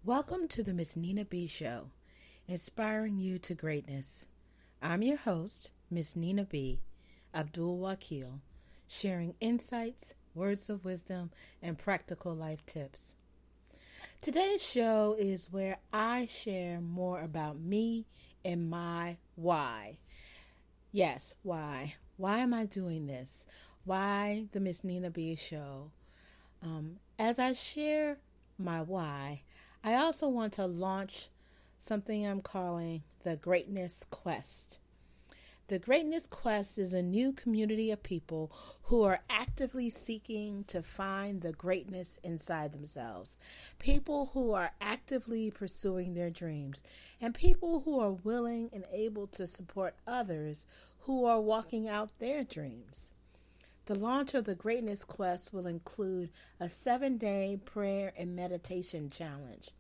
Welcome to the Miss Nena B Show, inspiring you to greatness. I'm your host, Miss Nena B, Abdul-Wakeel, sharing insights, words of wisdom, and practical life tips. Today's show is where I share more about me and my why. Yes, why. Why am I doing this? Why the Miss Nena B Show? As I share my why, I also want to launch something I'm calling the Greatness Quest. The Greatness Quest is a new community of people who are actively seeking to find the greatness inside themselves. People who are actively pursuing their dreams, and people who are willing and able to support others who are walking out their dreams. The launch of the Greatness Quest will include a 7-day prayer and meditation challenge.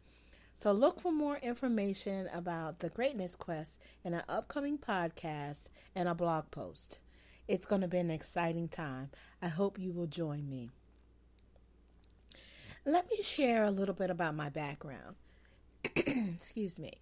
So look for more information about the Greatness Quest in an upcoming podcast and a blog post. It's going to be an exciting time. I hope you will join me. Let me share a little bit about my background. Excuse me.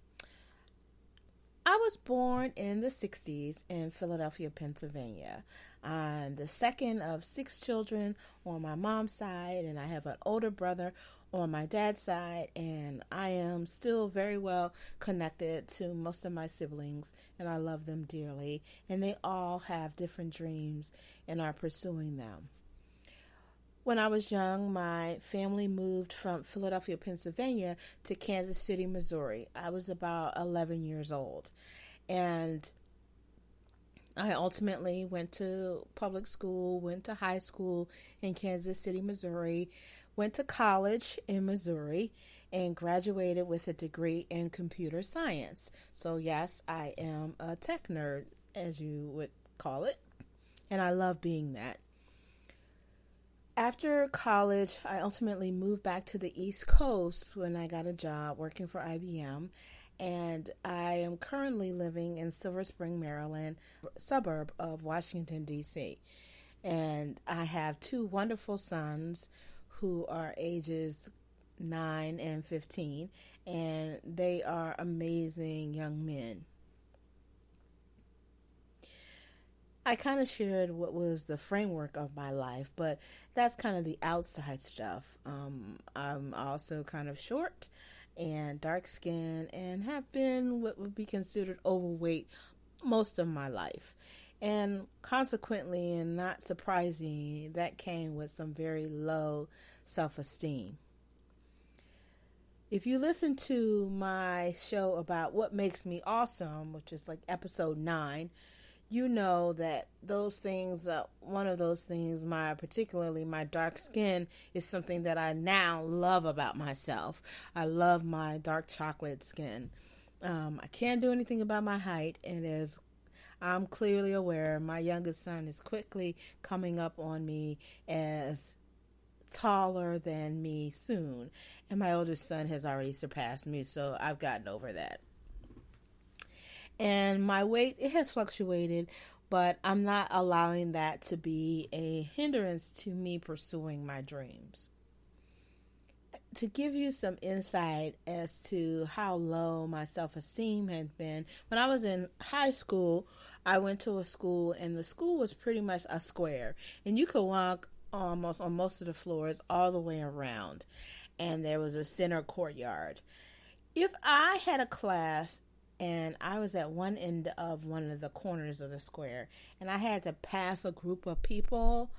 I was born in the 60s in Philadelphia, Pennsylvania. I'm the second of 6 children on my mom's side, and I have an older brother on my dad's side, and I am still very well connected to most of my siblings, and I love them dearly, and they all have different dreams and are pursuing them. When I was young, my family moved from Philadelphia, Pennsylvania to Kansas City, Missouri. I was about 11 years old. And I ultimately went to public school, went to high school in Kansas City, Missouri, went to college in Missouri, and graduated with a degree in computer science. So yes, I am a tech nerd, as you would call it. And I love being that. After college, I ultimately moved back to the East Coast when I got a job working for IBM, and I am currently living in Silver Spring, Maryland, a suburb of Washington, D.C. And I have 2 wonderful sons who are ages 9 and 15, and they are amazing young men. I kind of shared what was the framework of my life, but that's kind of the outside stuff. I'm also kind of short and dark skinned and have been what would be considered overweight most of my life. And consequently, and not surprising, that came with some very low self-esteem. If you listen to my show about what makes me awesome, which is like episode 9, you know that those things, one of those things, particularly my dark skin, is something that I now love about myself. I love my dark chocolate skin. I can't do anything about my height, and as I'm clearly aware, my youngest son is quickly coming up on me as taller than me soon, and my oldest son has already surpassed me, so I've gotten over that. And my weight, it has fluctuated, but I'm not allowing that to be a hindrance to me pursuing my dreams. To give you some insight as to how low my self-esteem had been, when I was in high school, I went to a school, and the school was pretty much a square, and you could walk almost on most of the floors all the way around, and there was a center courtyard. If I had a class and I was at one end of one of the corners of the square, and I had to pass a group of people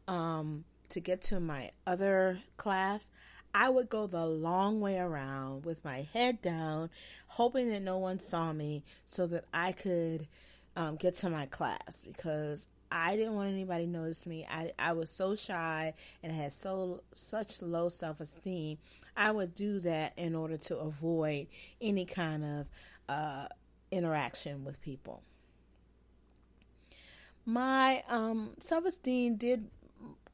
to get to my other class, I would go the long way around with my head down, hoping that no one saw me so that I could get to my class, because I didn't want anybody to notice me. I was so shy and had such low self-esteem. I would do that in order to avoid any kind of interaction with people. My self-esteem did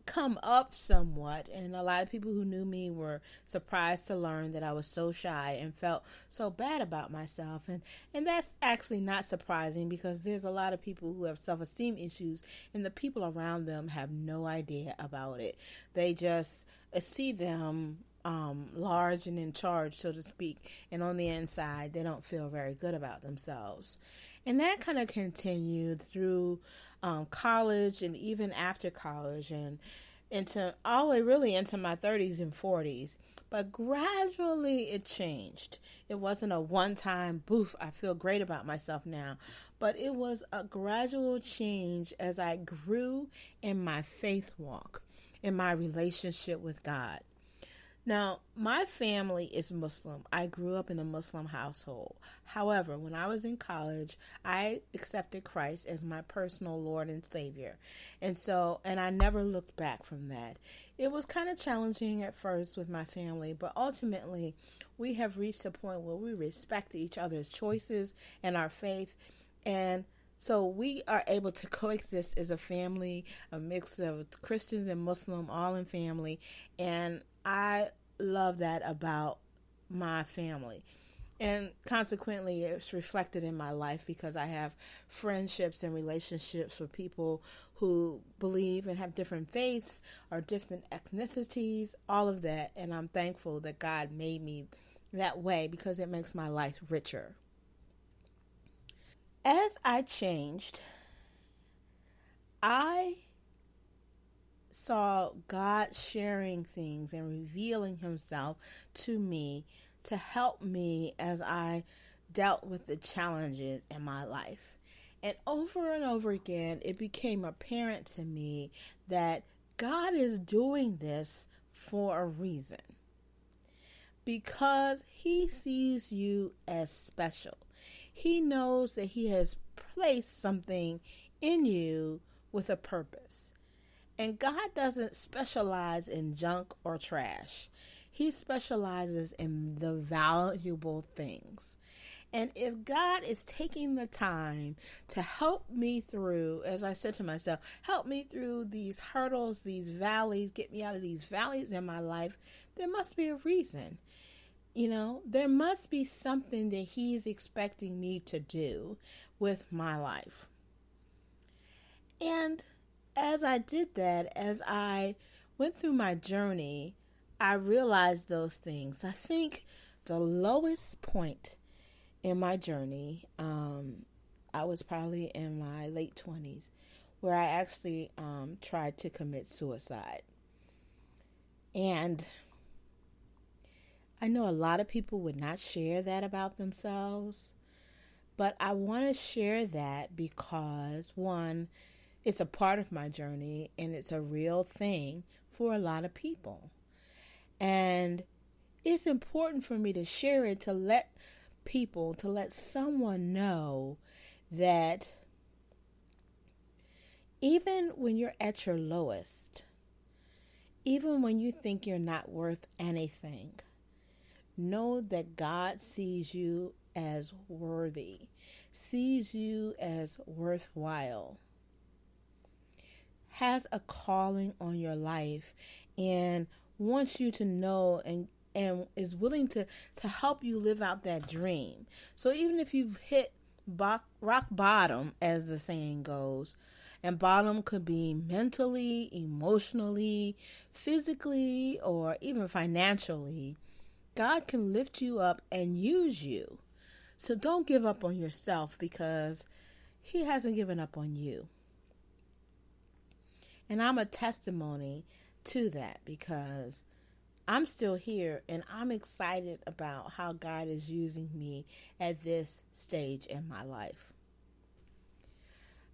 come up somewhat, and a lot of people who knew me were surprised to learn that I was so shy and felt so bad about myself, and that's actually not surprising, because there's a lot of people who have self-esteem issues and the people around them have no idea about it. They just see them large and in charge, so to speak, and on the inside they don't feel very good about themselves. And that kind of continued through college and even after college and into all the way really into my 30s and 40s. But gradually it changed. It wasn't a one-time boof, I feel great about myself now. But it was a gradual change as I grew in my faith walk, in my relationship with God. Now, my family is Muslim. I grew up in a Muslim household. However, when I was in college, I accepted Christ as my personal Lord and Savior. And I never looked back from that. It was kind of challenging at first with my family, but ultimately we have reached a point where we respect each other's choices and our faith. And so we are able to coexist as a family, a mix of Christians and Muslim, all in family. And I love that about my family. And consequently, it's reflected in my life because I have friendships and relationships with people who believe and have different faiths or different ethnicities, all of that. And I'm thankful that God made me that way because it makes my life richer. As I changed, I saw God sharing things and revealing himself to me to help me as I dealt with the challenges in my life. And over again, it became apparent to me that God is doing this for a reason. Because he sees you as special. He knows that he has placed something in you with a purpose. And God doesn't specialize in junk or trash. He specializes in the valuable things. And if God is taking the time to help me through, as I said to myself, help me through these hurdles, these valleys, get me out of these valleys in my life, there must be a reason. There must be something that he's expecting me to do with my life. And as I did that, as I went through my journey, I realized those things. I think the lowest point in my journey, I was probably in my late 20s, where I actually tried to commit suicide. And I know a lot of people would not share that about themselves, but I want to share that because, one, it's a part of my journey and it's a real thing for a lot of people. And it's important for me to share it, to let someone know that even when you're at your lowest, even when you think you're not worth anything, know that God sees you as worthy, sees you as worthwhile, has a calling on your life, and wants you to know and is willing to help you live out that dream. So even if you've hit rock bottom, as the saying goes, and bottom could be mentally, emotionally, physically, or even financially, God can lift you up and use you. So don't give up on yourself because he hasn't given up on you. And I'm a testimony to that because I'm still here and I'm excited about how God is using me at this stage in my life.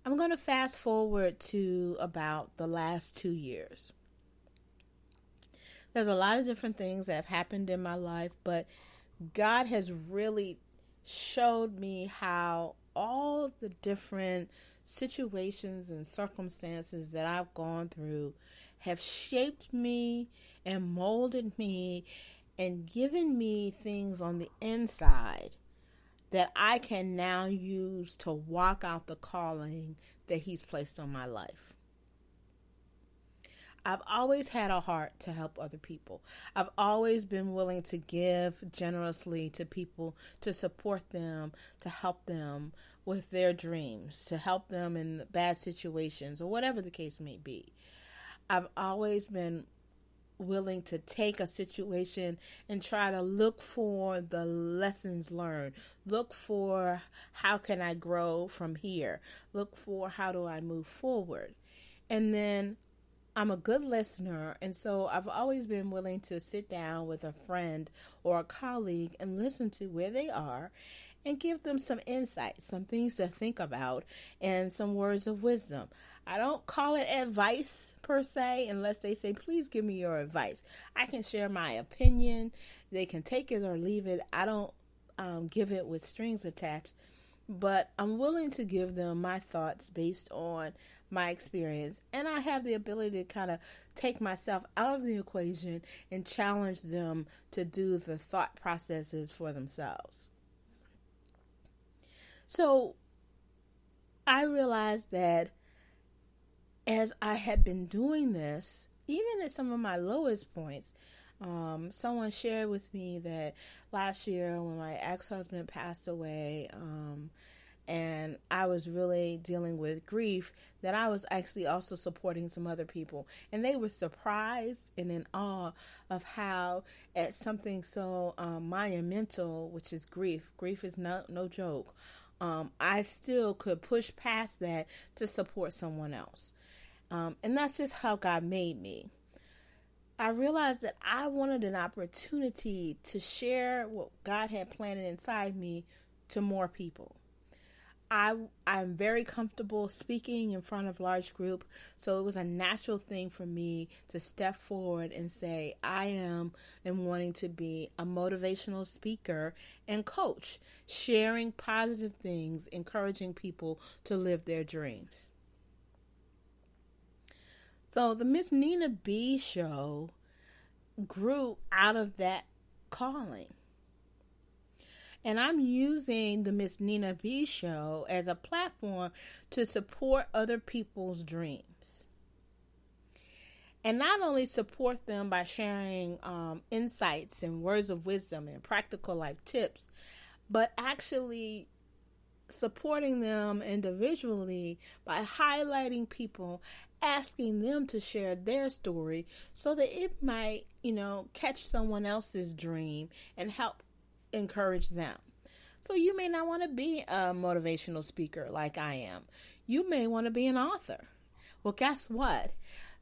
I'm going to fast forward to about the last 2 years. There's a lot of different things that have happened in my life, but God has really showed me how all the different situations and circumstances that I've gone through have shaped me and molded me and given me things on the inside that I can now use to walk out the calling that he's placed on my life. I've always had a heart to help other people. I've always been willing to give generously to people, to support them, to help them with their dreams, to help them in bad situations or whatever the case may be. I've always been willing to take a situation and try to look for the lessons learned. Look for how can I grow from here? Look for how do I move forward? And then I'm a good listener, and so I've always been willing to sit down with a friend or a colleague and listen to where they are and give them some insight, some things to think about, and some words of wisdom. I don't call it advice per se unless they say, please give me your advice. I can share my opinion. They can take it or leave it. I don't give it with strings attached, but I'm willing to give them my thoughts based on my experience. And I have the ability to kind of take myself out of the equation and challenge them to do the thought processes for themselves. So I realized that as I had been doing this, even at some of my lowest points, someone shared with me that last year when my ex-husband passed away, and I was really dealing with grief, that I was actually also supporting some other people. And they were surprised and in awe of how at something so monumental, which is grief is no joke, I still could push past that to support someone else. And that's just how God made me. I realized that I wanted an opportunity to share what God had planted inside me to more people. I'm very comfortable speaking in front of large group, so it was a natural thing for me to step forward and say I am and wanting to be a motivational speaker and coach, sharing positive things, encouraging people to live their dreams. So the Miss Nena B show grew out of that calling. And I'm using the Miss Nena B show as a platform to support other people's dreams. And not only support them by sharing insights and words of wisdom and practical life tips, but actually supporting them individually by highlighting people, asking them to share their story so that it might, catch someone else's dream and help encourage them. So you may not want to be a motivational speaker like I am. You may want to be an author. Well, guess what?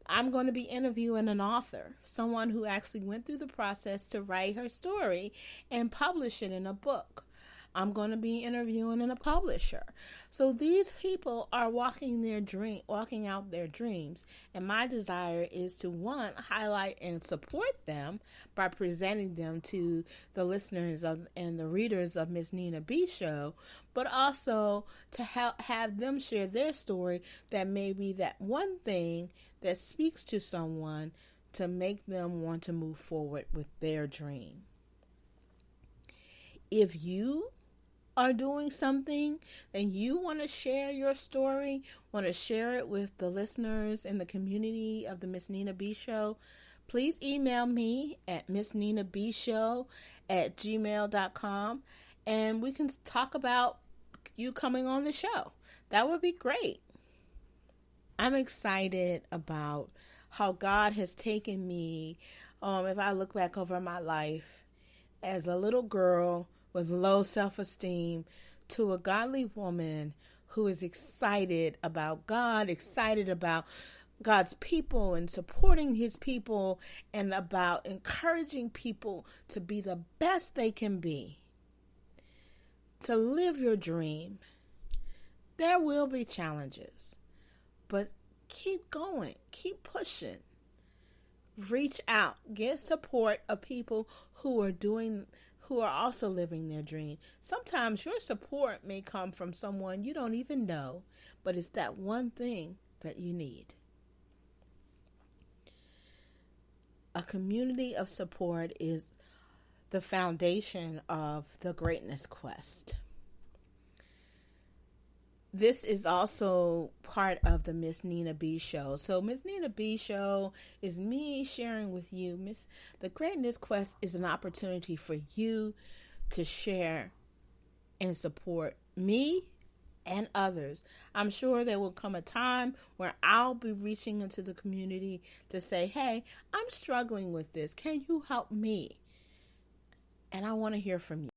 I'm going to be interviewing an author, someone who actually went through the process to write her story and publish it in a book. I'm going to be interviewing a publisher. So these people are walking out their dreams. And my desire is to, one, highlight and support them by presenting them to the listeners and the readers of Miss Nena B show, but also to have them share their story that may be that one thing that speaks to someone to make them want to move forward with their dream. If you are doing something and you want to share your story, want to share it with the listeners and the community of the Miss Nena B show, please email me at missnenabshow@gmail.com and we can talk about you coming on the show. That would be great. I'm excited about how God has taken me, if I look back over my life, as a little girl with low self-esteem to a godly woman who is excited about God, excited about God's people and supporting his people, and about encouraging people to be the best they can be, to live your dream. There will be challenges, but keep going, keep pushing. Reach out, get support of people who are also living their dream. Sometimes your support may come from someone you don't even know, but it's that one thing that you need. A community of support is the foundation of the greatness quest. This is also part of the Miss Nena B show. So Miss Nena B show is me sharing with you. The Greatness Quest is an opportunity for you to share and support me and others. I'm sure there will come a time where I'll be reaching into the community to say, hey, I'm struggling with this. Can you help me? And I want to hear from you.